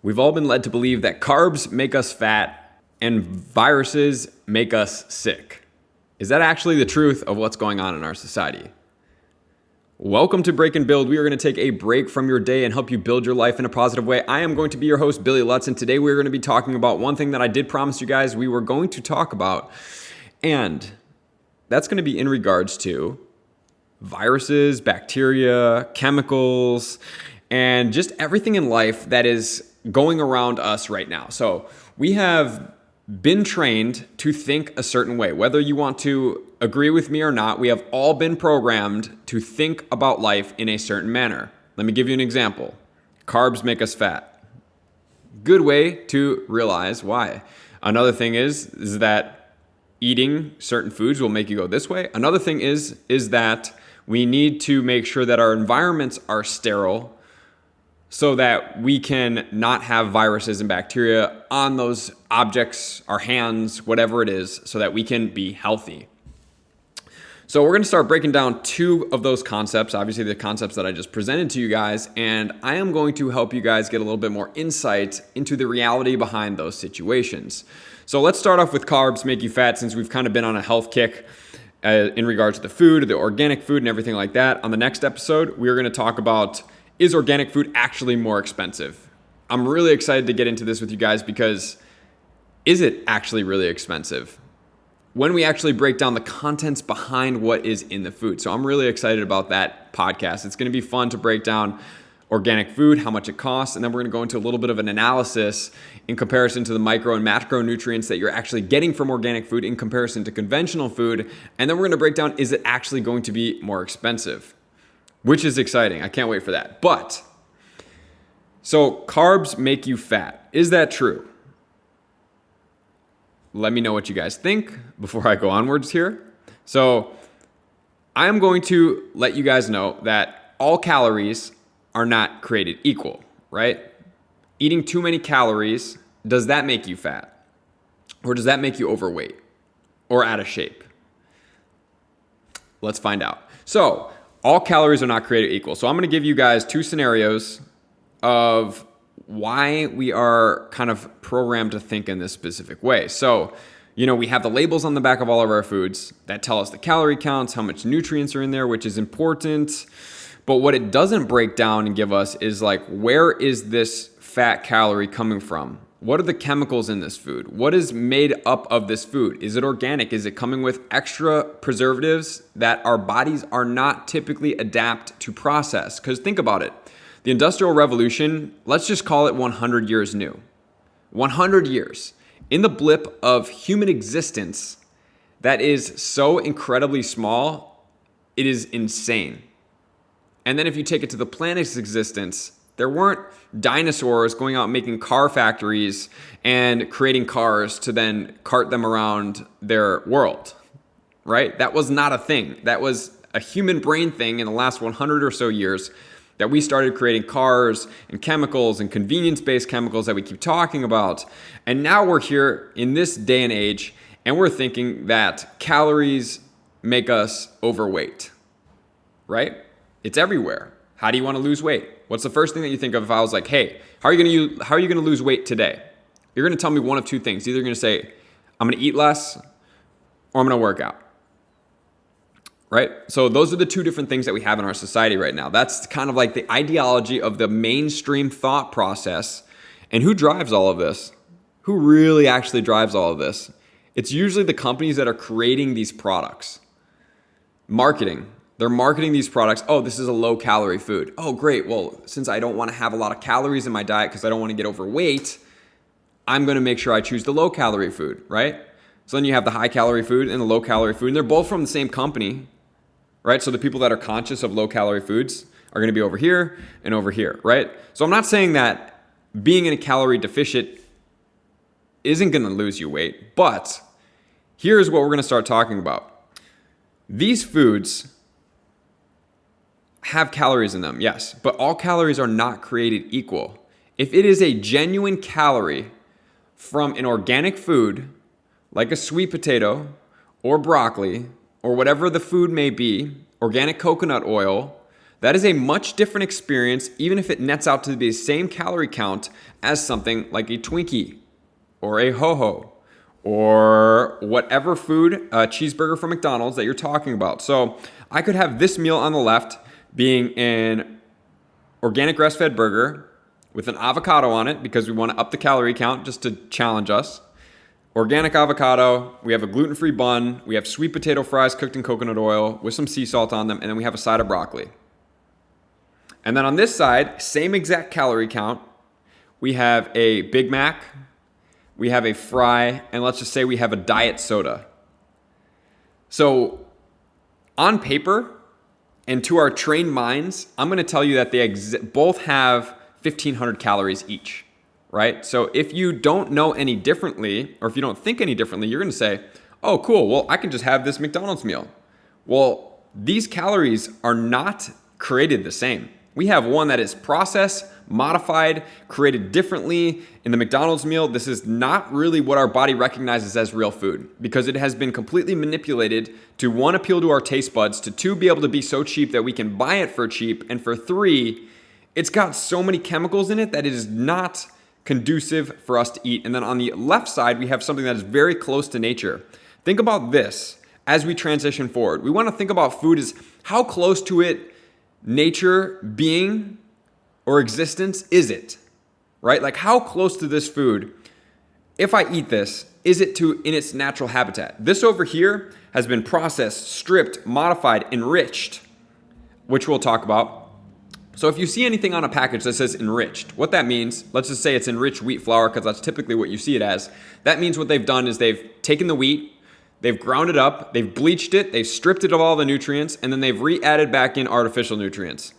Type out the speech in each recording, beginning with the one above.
We've all been led to believe that carbs make us fat and viruses make us sick. Is that actually the truth of what's going on in our society? Welcome to Break and Build. We are going to take a break from your day and help you build your life in a positive way. I am going to be your host, Billy Lutz, and today we're going to be talking about one thing that I did promise you guys we were going to talk about, and that's going to be in regards to viruses, bacteria, chemicals, and just everything in life that is going around us right now. So we have been trained to think a certain way. Whether you want to agree with me or not, we have all been programmed to think about life in a certain manner. Let me give you an example. Carbs make us fat. Good way to realize why. Another thing is that eating certain foods will make you go this way. Another thing is that we need to make sure that our environments are sterile so that we can not have viruses and bacteria on those objects, our hands, whatever it is, so that we can be healthy. So we're going to start breaking down two of those concepts, obviously the concepts that I just presented to you guys, and I am going to help you guys get a little bit more insight into the reality behind those situations. So let's start off with carbs make you fat, since we've kind of been on a health kick in regards to the food, the organic food and everything like that. On the next episode, we're going to talk about, is organic food actually more expensive? I'm really excited to get into this with you guys because is it actually really expensive? When we actually break down the contents behind what is in the food. So I'm really excited about that podcast. It's going to be fun to break down organic food, how much it costs, and then we're going to go into a little bit of an analysis in comparison to the micro and macronutrients that you're actually getting from organic food in comparison to conventional food. And then we're going to break down, is it actually going to be more expensive? Which is exciting. I can't wait for that. But, so carbs make you fat. Is that true? Let me know what you guys think before I go onwards here. So I am going to let you guys know that all calories are not created equal, right? Eating too many calories, does that make you fat? Or does that make you overweight or out of shape? Let's find out. So all calories are not created equal. So I'm going to give you guys two scenarios of why we are kind of programmed to think in this specific way. So, we have the labels on the back of all of our foods that tell us the calorie counts, how much nutrients are in there, which is important. But what it doesn't break down and give us is like, where is this fat calorie coming from? What are the chemicals in this food? What is made up of this food? Is it organic? Is it coming with extra preservatives that our bodies are not typically adapt to process? Because think about it. The Industrial Revolution, let's just call it 100 years new. 100 years. In the blip of human existence, that is so incredibly small, it is insane. And then if you take it to the planet's existence, there weren't dinosaurs going out making car factories and creating cars to then cart them around their world, right? That was not a thing. That was a human brain thing in the last 100 or so years that we started creating cars and chemicals and convenience-based chemicals that we keep talking about. And now we're here in this day and age, and we're thinking that calories make us overweight, right? It's everywhere. How do you want to lose weight? What's the first thing that you think of if I was like, hey, how are you going to lose weight today? You're going to tell me one of two things. Either you're going to say, I'm going to eat less, or I'm going to work out. Right? So those are the two different things that we have in our society right now. That's kind of like the ideology of the mainstream thought process. And who drives all of this? Who really actually drives all of this? It's usually the companies that are creating these products. Marketing. They're marketing these products. Oh, this is a low-calorie food. Oh, great. Well, since I don't want to have a lot of calories in my diet because I don't want to get overweight, I'm going to make sure I choose the low-calorie food, right? So then you have the high-calorie food and the low-calorie food, and they're both from the same company, right? So the people that are conscious of low-calorie foods are going to be over here and over here, right? So I'm not saying that being in a calorie deficit isn't going to lose you weight, but here's what we're going to start talking about. These foods have calories in them, yes, but all calories are not created equal. If it is a genuine calorie from an organic food, like a sweet potato or broccoli or whatever the food may be, organic coconut oil, that is a much different experience, even if it nets out to be the same calorie count as something like a Twinkie or a Ho-Ho or whatever food, a cheeseburger from McDonald's that you're talking about. So I could have this meal on the left being an organic grass-fed burger with an avocado on it because we want to up the calorie count just to challenge us. Organic avocado, we have a gluten-free bun, we have sweet potato fries cooked in coconut oil with some sea salt on them, and then we have a side of broccoli. And then on this side, same exact calorie count, we have a Big Mac, we have a fry, and let's just say we have a diet soda. So on paper and to our trained minds, I'm going to tell you that they both have 1,500 calories each, right? So if you don't know any differently, or if you don't think any differently, you're going to say, oh, cool, well, I can just have this McDonald's meal. Well, these calories are not created the same. We have one that is processed, modified, created differently. In the McDonald's meal, this is not really what our body recognizes as real food because it has been completely manipulated to, one, appeal to our taste buds, to two, be able to be so cheap that we can buy it for cheap, and for three, it's got so many chemicals in it that it is not conducive for us to eat. And then on the left side, we have something that is very close to nature. Think about this as we transition forward. We want to think about food as how close to it nature, being, or existence is it, right? Like how close to this food, if I eat this, is it to in its natural habitat? This over here has been processed, stripped, modified, enriched, which we'll talk about. So if you see anything on a package that says enriched, what that means, let's just say it's enriched wheat flour because that's typically what you see it as. That means what they've done is they've taken the wheat, they've ground it up, they've bleached it, they've stripped it of all the nutrients, and then they've re-added back in artificial nutrients,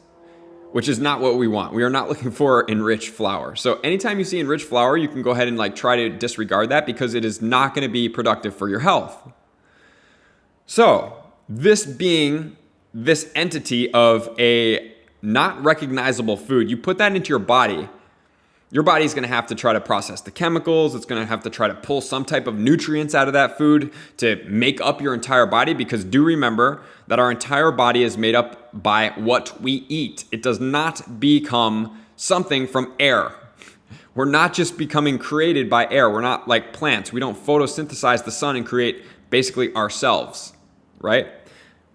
which is not what we want. We are not looking for enriched flour. So anytime you see enriched flour, you can go ahead and try to disregard that because it is not going to be productive for your health. So this being this entity of a not recognizable food, you put that into your body's going to have to try to process the chemicals. It's going to have to try to pull some type of nutrients out of that food to make up your entire body, because do remember that our entire body is made up by what we eat. It does not become something from air. We're not just becoming created by air. We're not like plants. We don't photosynthesize the sun and create basically ourselves, right?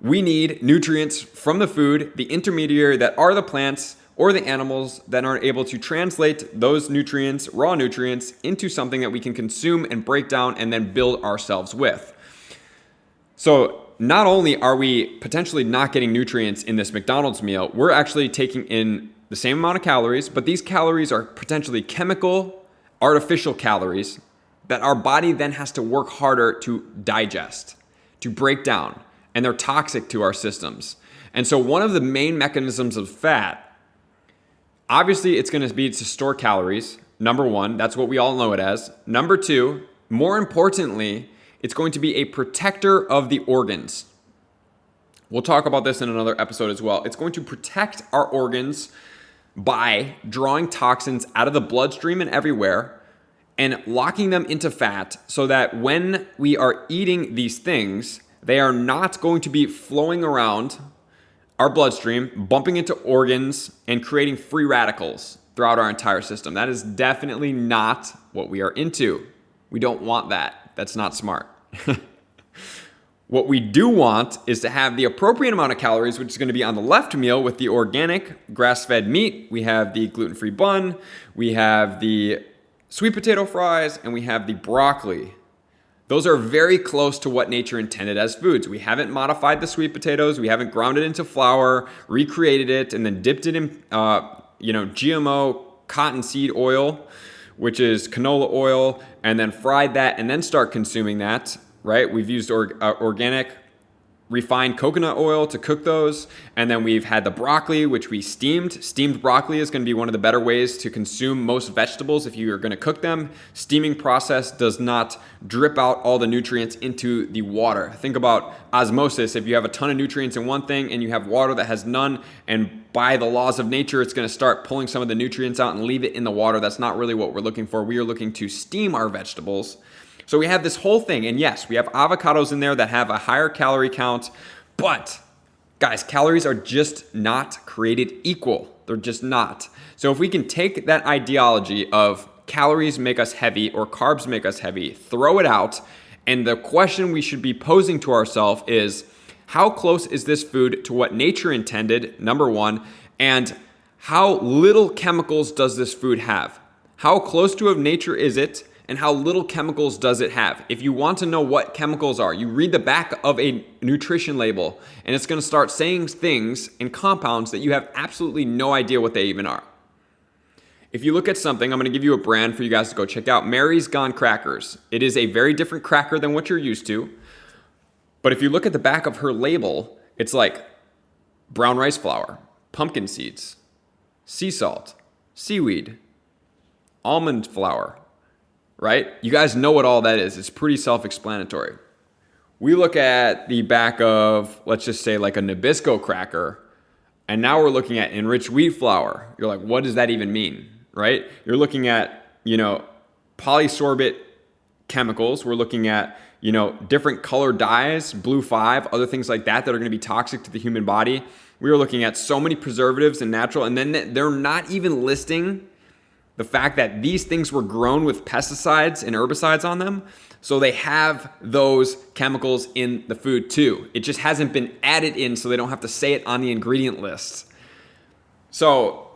We need nutrients from the food, the intermediary that are the plants or the animals that are able to translate those nutrients, raw nutrients, into something that we can consume and break down and then build ourselves with. So not only are we potentially not getting nutrients in this McDonald's meal, we're actually taking in the same amount of calories, but these calories are potentially chemical, artificial calories that our body then has to work harder to digest, to break down, and they're toxic to our systems. And so one of the main mechanisms of fat, obviously, it's going to be to store calories. Number one, that's what we all know it as. Number two, more importantly, it's going to be a protector of the organs. We'll talk about this in another episode as well. It's going to protect our organs by drawing toxins out of the bloodstream and everywhere and locking them into fat so that when we are eating these things, they are not going to be flowing around our bloodstream, bumping into organs, and creating free radicals throughout our entire system. That is definitely not what we are into. We don't want that. That's not smart. What we do want is to have the appropriate amount of calories, which is going to be on the left meal with the organic grass-fed meat. We have the gluten-free bun, we have the sweet potato fries, and we have the broccoli. Those are very close to what nature intended as foods. We haven't modified the sweet potatoes. We haven't ground it into flour, recreated it, and then dipped it in, GMO cottonseed oil, which is canola oil, and then fried that and then start consuming that, right? We've used organic refined coconut oil to cook those. And then we've had the broccoli, which we steamed. Steamed broccoli is going to be one of the better ways to consume most vegetables if you are going to cook them. Steaming process does not drip out all the nutrients into the water. Think about osmosis. If you have a ton of nutrients in one thing and you have water that has none, and by the laws of nature, it's going to start pulling some of the nutrients out and leave it in the water. That's not really what we're looking for. We are looking to steam our vegetables. So we have this whole thing, and yes, we have avocados in there that have a higher calorie count, but Guys, calories are just not created equal. They're just not. So if we can take that ideology of calories make us heavy or carbs make us heavy, throw it out, and the question we should be posing to ourselves is, how close is this food to what nature intended, number one, and how little chemicals does this food have? How close to nature is it, and how little chemicals does it have? If you want to know what chemicals are, you read the back of a nutrition label, and it's going to start saying things and compounds that you have absolutely no idea what they even are. If you look at something, I'm going to give you a brand for you guys to go check out, Mary's Gone Crackers. It is a very different cracker than what you're used to. But if you look at the back of her label, it's like brown rice flour, pumpkin seeds, sea salt, seaweed, almond flour, right? You guys know what all that is. It's pretty self-explanatory. We look at the back of, let's just say like a Nabisco cracker, and now we're looking at enriched wheat flour. You're like, what does that even mean, right? You're looking at, polysorbate chemicals. We're looking at, different color dyes, blue 5, other things like that that are going to be toxic to the human body. We are looking at so many preservatives and natural, and then they're not even listing the fact that these things were grown with pesticides and herbicides on them. So they have those chemicals in the food too. It just hasn't been added in so they don't have to say it on the ingredient list. So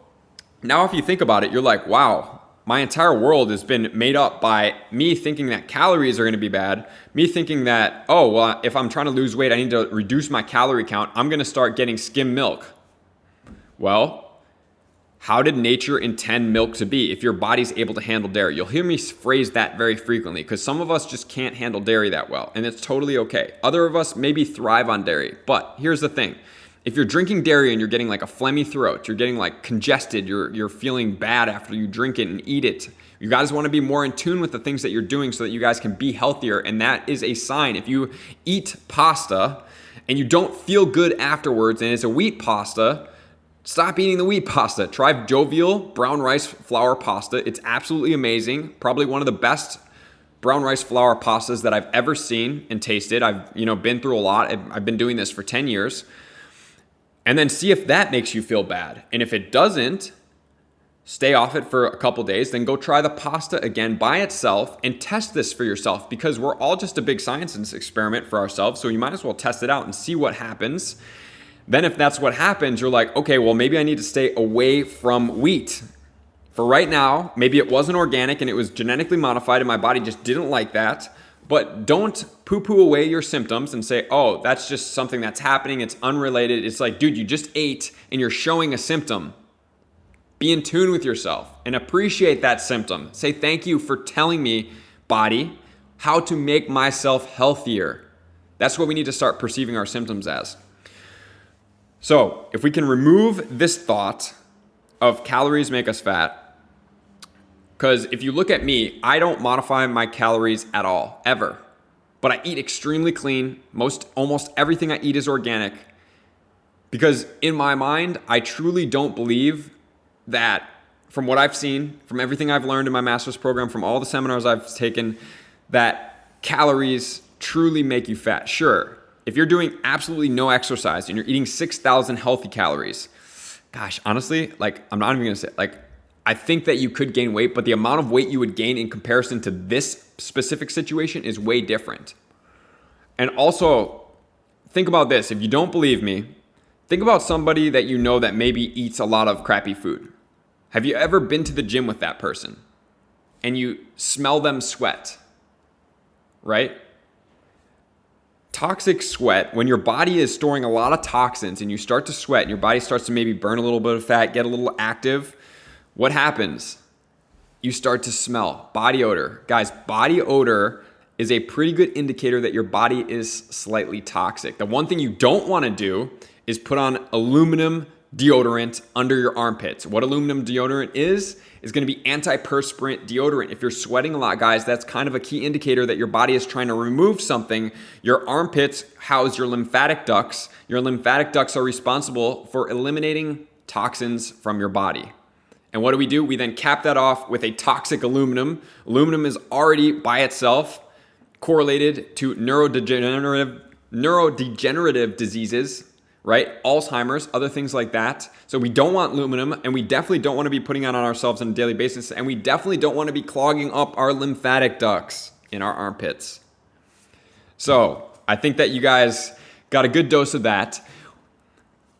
now if you think about it, you're like, wow, my entire world has been made up by me thinking that calories are going to be bad, me thinking that, oh, well, if I'm trying to lose weight, I need to reduce my calorie count. I'm going to start getting skim milk. Well, how did nature intend milk to be if your body's able to handle dairy? You'll hear me phrase that very frequently because some of us just can't handle dairy that well, and it's totally okay. Other of us maybe thrive on dairy, but here's the thing. If you're drinking dairy and you're getting like a phlegmy throat, you're getting like congested, you're feeling bad after you drink it and eat it, you guys want to be more in tune with the things that you're doing so that you guys can be healthier, and that is a sign. If you eat pasta and you don't feel good afterwards and it's a wheat pasta, stop eating the wheat pasta. Try Jovial brown rice flour pasta. It's absolutely amazing. Probably one of the best brown rice flour pastas that I've ever seen and tasted. I've been through a lot. I've been doing this for 10 years. And then see if that makes you feel bad. And if it doesn't, stay off it for a couple days. Then go try the pasta again by itself and test this for yourself, because we're all just a big science experiment for ourselves. So you might as well test it out and see what happens. Then if that's what happens, you're like, okay, well, maybe I need to stay away from wheat. For right now, maybe it wasn't organic and it was genetically modified and my body just didn't like that. But don't poo-poo away your symptoms and say, oh, that's just something that's happening. It's unrelated. It's like, dude, you just ate and you're showing a symptom. Be in tune with yourself and appreciate that symptom. Say thank you for telling me, body, how to make myself healthier. That's what we need to start perceiving our symptoms as. So if we can remove this thought of calories make us fat, because if you look at me, I don't modify my calories at all, ever. But I eat extremely clean. Almost everything I eat is organic. Because in my mind, I truly don't believe that, from what I've seen, from everything I've learned in my master's program, from all the seminars I've taken, that calories truly make you fat. Sure, if you're doing absolutely no exercise and you're eating 6,000 healthy calories, gosh, honestly, I'm not even going to say, I think that you could gain weight, but the amount of weight you would gain in comparison to this specific situation is way different. And also, think about this. If you don't believe me, think about somebody that you know that maybe eats a lot of crappy food. Have you ever been to the gym with that person and you smell them sweat, right? Toxic sweat, when your body is storing a lot of toxins and you start to sweat and your body starts to maybe burn a little bit of fat, get a little active, what happens? You start to smell. Body odor. Guys, body odor is a pretty good indicator that your body is slightly toxic. The one thing you don't want to do is put on aluminum deodorant under your armpits. What aluminum deodorant is going to be antiperspirant deodorant. If you're sweating a lot, guys, that's kind of a key indicator that your body is trying to remove something. Your armpits house your lymphatic ducts. Your lymphatic ducts are responsible for eliminating toxins from your body. And what do? We then cap that off with a toxic aluminum. Aluminum is already by itself correlated to neurodegenerative diseases, right? Alzheimer's, other things like that. So we don't want aluminum, and we definitely don't want to be putting it on ourselves on a daily basis, and we definitely don't want to be clogging up our lymphatic ducts in our armpits. So I think that you guys got a good dose of that,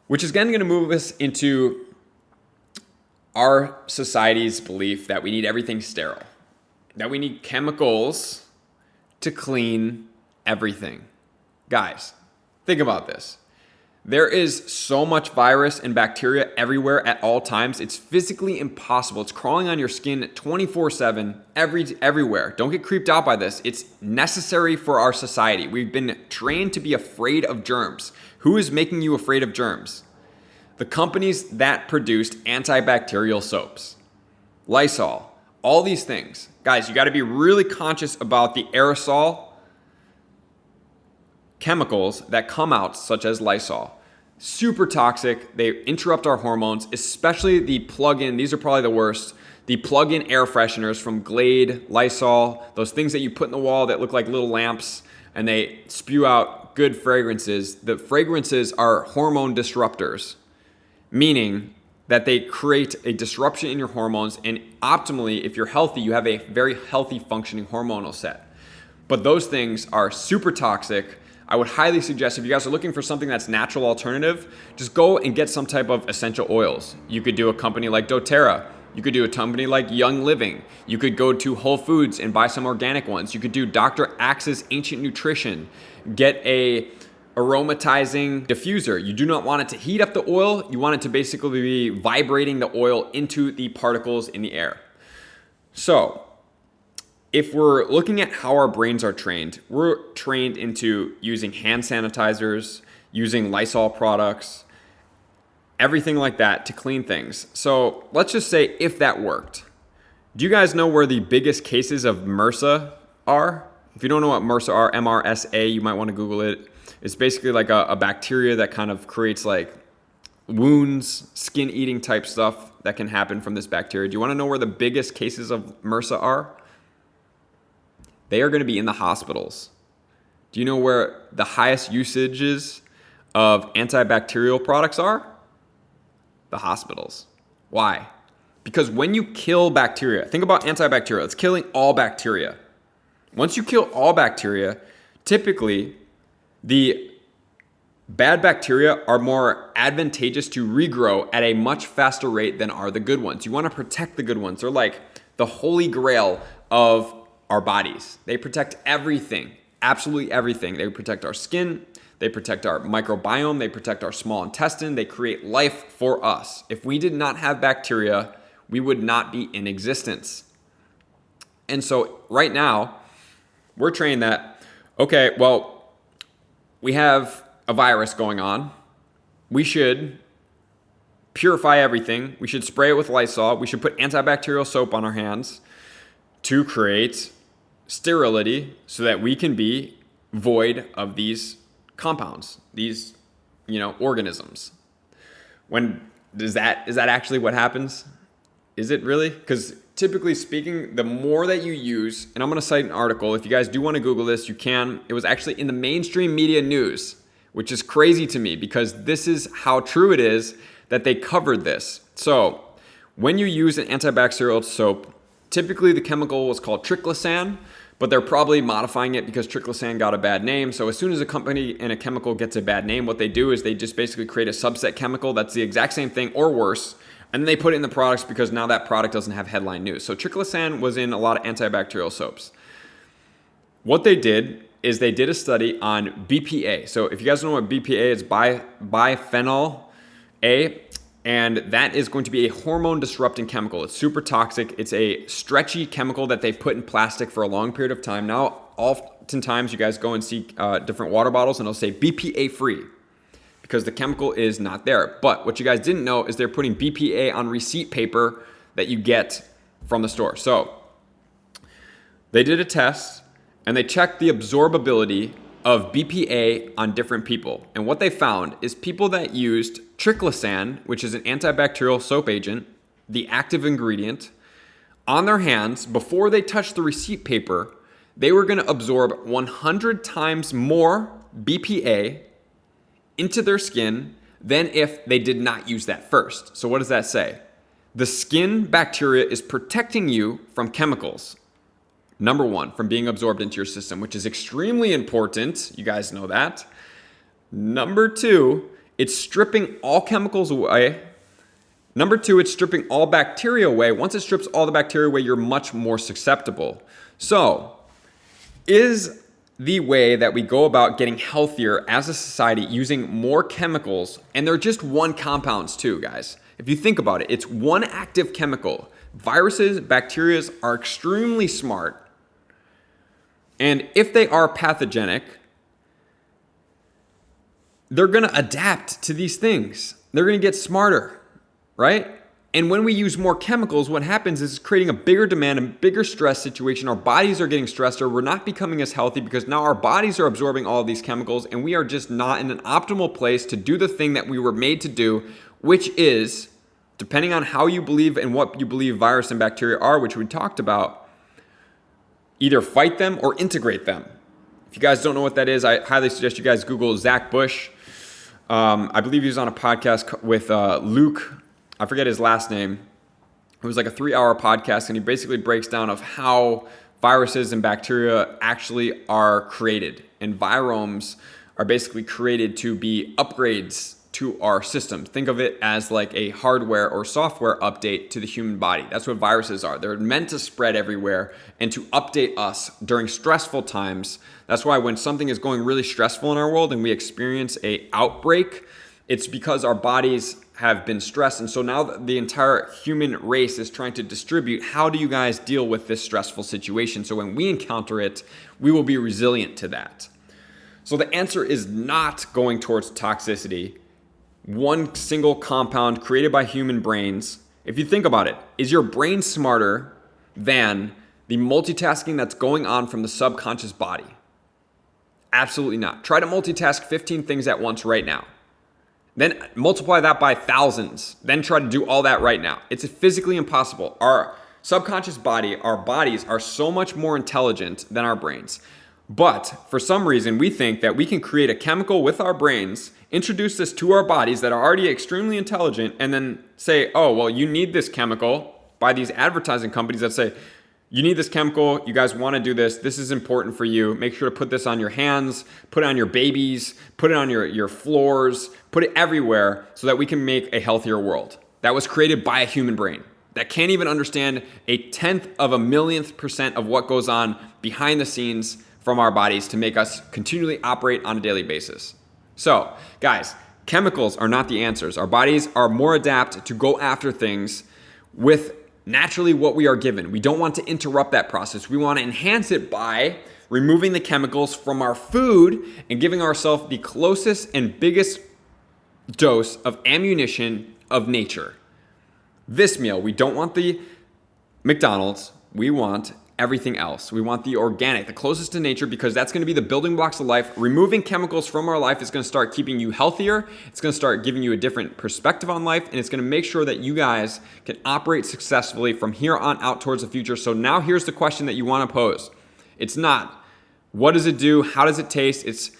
which is again going to move us into our society's belief that we need everything sterile, that we need chemicals to clean everything. Guys, think about this. There is so much virus and bacteria everywhere at all times. It's physically impossible. It's crawling on your skin 24/7, everywhere. Don't get creeped out by this. It's necessary for our society. We've been trained to be afraid of germs. Who is making you afraid of germs? The companies that produced antibacterial soaps, Lysol, all these things. Guys, you got to be really conscious about the aerosol chemicals that come out, such as Lysol. Super toxic. They interrupt our hormones, especially the plug-in. These are probably the worst. The plug-in air fresheners from Glade, Lysol, those things that you put in the wall that look like little lamps and they spew out good fragrances. The fragrances are hormone disruptors, meaning that they create a disruption in your hormones, and optimally, if you're healthy, you have a very healthy functioning hormonal set. But those things are super toxic. I would highly suggest, if you guys are looking for something that's natural alternative, just go and get some type of essential oils. You could do a company like doTERRA. You could do a company like Young Living. You could go to Whole Foods and buy some organic ones. You could do Dr. Axe's Ancient Nutrition. Get a aromatizing diffuser. You do not want it to heat up the oil. You want it to basically be vibrating the oil into the particles in the air. So, if we're looking at how our brains are trained, we're trained into using hand sanitizers, using Lysol products, everything like that to clean things. So let's just say if that worked. Do you guys know where the biggest cases of MRSA are? If you don't know what MRSA are, MRSA, you might want to Google it. It's basically like a bacteria that kind of creates like wounds, skin eating type stuff that can happen from this bacteria. Do you want to know where the biggest cases of MRSA are? They are going to be in the hospitals. Do you know where the highest usages of antibacterial products are? The hospitals. Why? Because when you kill bacteria, think about antibacterial, it's killing all bacteria. Once you kill all bacteria, typically the bad bacteria are more advantageous to regrow at a much faster rate than are the good ones. You want to protect the good ones. They're like the holy grail of our bodies. They protect everything, absolutely everything. They protect our skin, they protect our microbiome, they protect our small intestine, they create life for us. If we did not have bacteria, we would not be in existence. And so right now, we're trained that, okay, well, we have a virus going on. We should purify everything. We should spray it with Lysol. We should put antibacterial soap on our hands to create sterility so that we can be void of these compounds, these, organisms. Is that actually what happens? Is it really? Because typically speaking, the more that you use, and I'm going to cite an article, if you guys do want to Google this, you can. It was actually in the mainstream media news, which is crazy to me because this is how true it is that they covered this. So when you use an antibacterial soap, typically the chemical was called triclosan, but they're probably modifying it because triclosan got a bad name. So as soon as a company and a chemical gets a bad name, what they do is they just basically create a subset chemical that's the exact same thing or worse, and then they put it in the products because now that product doesn't have headline news. So triclosan was in a lot of antibacterial soaps. What they did is they did a study on BPA. So if you guys don't know what BPA is, biphenyl A, and that is going to be a hormone disrupting chemical. It's super toxic. It's a stretchy chemical that they put in plastic for a long period of time. Now, oftentimes you guys go and see different water bottles and it'll say BPA free because the chemical is not there. But what you guys didn't know is they're putting BPA on receipt paper that you get from the store. So they did a test and they checked the absorbability of BPA on different people. And what they found is people that used triclosan, which is an antibacterial soap agent, the active ingredient, on their hands before they touched the receipt paper, they were going to absorb 100 times more BPA into their skin than if they did not use that first. So what does that say? The skin bacteria is protecting you from chemicals. Number one, from being absorbed into your system, which is extremely important. You guys know that. Number two, it's stripping all chemicals away. Number two, it's stripping all bacteria away. Once it strips all the bacteria away, you're much more susceptible. So, is the way that we go about getting healthier as a society using more chemicals, and they're just one compounds too, guys. If you think about it, it's one active chemical. Viruses, bacteria are extremely smart. And if they are pathogenic, they're going to adapt to these things. They're going to get smarter, right? And when we use more chemicals, what happens is it's creating a bigger demand and bigger stress situation. Our bodies are getting stressed, or we're not becoming as healthy because now our bodies are absorbing all of these chemicals, and we are just not in an optimal place to do the thing that we were made to do, which is, depending on how you believe and what you believe virus and bacteria are, which we talked about, either fight them or integrate them. If you guys don't know what that is, I highly suggest you guys Google Zach Bush. I believe he was on a podcast with Luke. I forget his last name. It was like a 3-hour podcast, and he basically breaks down of how viruses and bacteria actually are created. And viromes are basically created to be upgrades to our system. Think of it as like a hardware or software update to the human body. That's what viruses are. They're meant to spread everywhere and to update us during stressful times. That's why when something is going really stressful in our world and we experience an outbreak, it's because our bodies have been stressed. And so now the entire human race is trying to distribute, how do you guys deal with this stressful situation? So when we encounter it, we will be resilient to that. So the answer is not going towards toxicity. One single compound created by human brains. If you think about it, is your brain smarter than the multitasking that's going on from the subconscious body? Absolutely not. Try to multitask 15 things at once right now. Then multiply that by thousands. Then try to do all that right now. It's physically impossible. Our subconscious body, our bodies are so much more intelligent than our brains. But for some reason, we think that we can create a chemical with our brains, introduce this to our bodies that are already extremely intelligent, and then say, oh, well, you need this chemical, by these advertising companies that say, you need this chemical, you guys want to do this, this is important for you, make sure to put this on your hands, put it on your babies, put it on your floors, put it everywhere so that we can make a healthier world. That was created by a human brain that can't even understand 1/10 of a millionth % of what goes on behind the scenes from our bodies to make us continually operate on a daily basis. So, guys, chemicals are not the answers. Our bodies are more adapted to go after things with naturally what we are given. We don't want to interrupt that process. We want to enhance it by removing the chemicals from our food and giving ourselves the closest and biggest dose of ammunition of nature. This meal, we don't want the McDonald's. We want everything else. We want the organic, the closest to nature, because that's going to be the building blocks of life. Removing chemicals from our life is going to start keeping you healthier. It's going to start giving you a different perspective on life, and it's going to make sure that you guys can operate successfully from here on out towards the future. So now here's the question that you want to pose. It's not, what does it do? How does it taste? It's,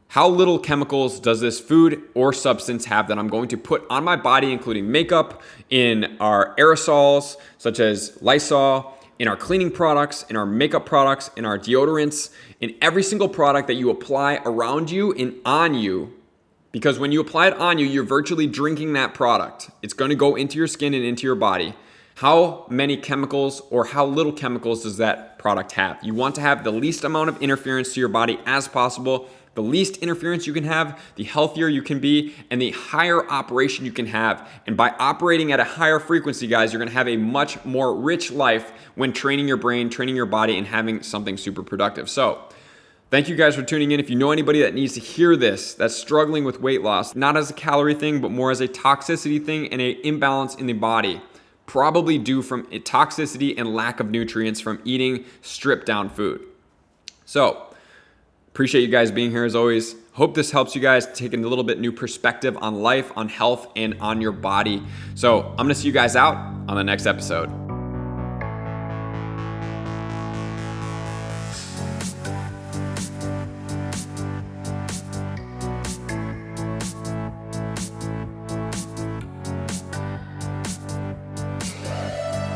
how little chemicals does this food or substance have that I'm going to put on my body, including makeup, in our aerosols, such as Lysol, in our cleaning products, in our makeup products, in our deodorants, in every single product that you apply around you and on you. Because when you apply it on you, you're virtually drinking that product. It's going to go into your skin and into your body. How many chemicals or how little chemicals does that product have? You want to have the least amount of interference to your body as possible. The least interference you can have, the healthier you can be, and the higher operation you can have. And by operating at a higher frequency, guys, you're going to have a much more rich life when training your brain, training your body, and having something super productive. So, thank you guys for tuning in. If you know anybody that needs to hear this, that's struggling with weight loss, not as a calorie thing, but more as a toxicity thing and an imbalance in the body, probably due from a toxicity and lack of nutrients from eating stripped down food. So, appreciate you guys being here as always. Hope this helps you guys take a little bit new perspective on life, on health, and on your body. So I'm going to see you guys out on the next episode.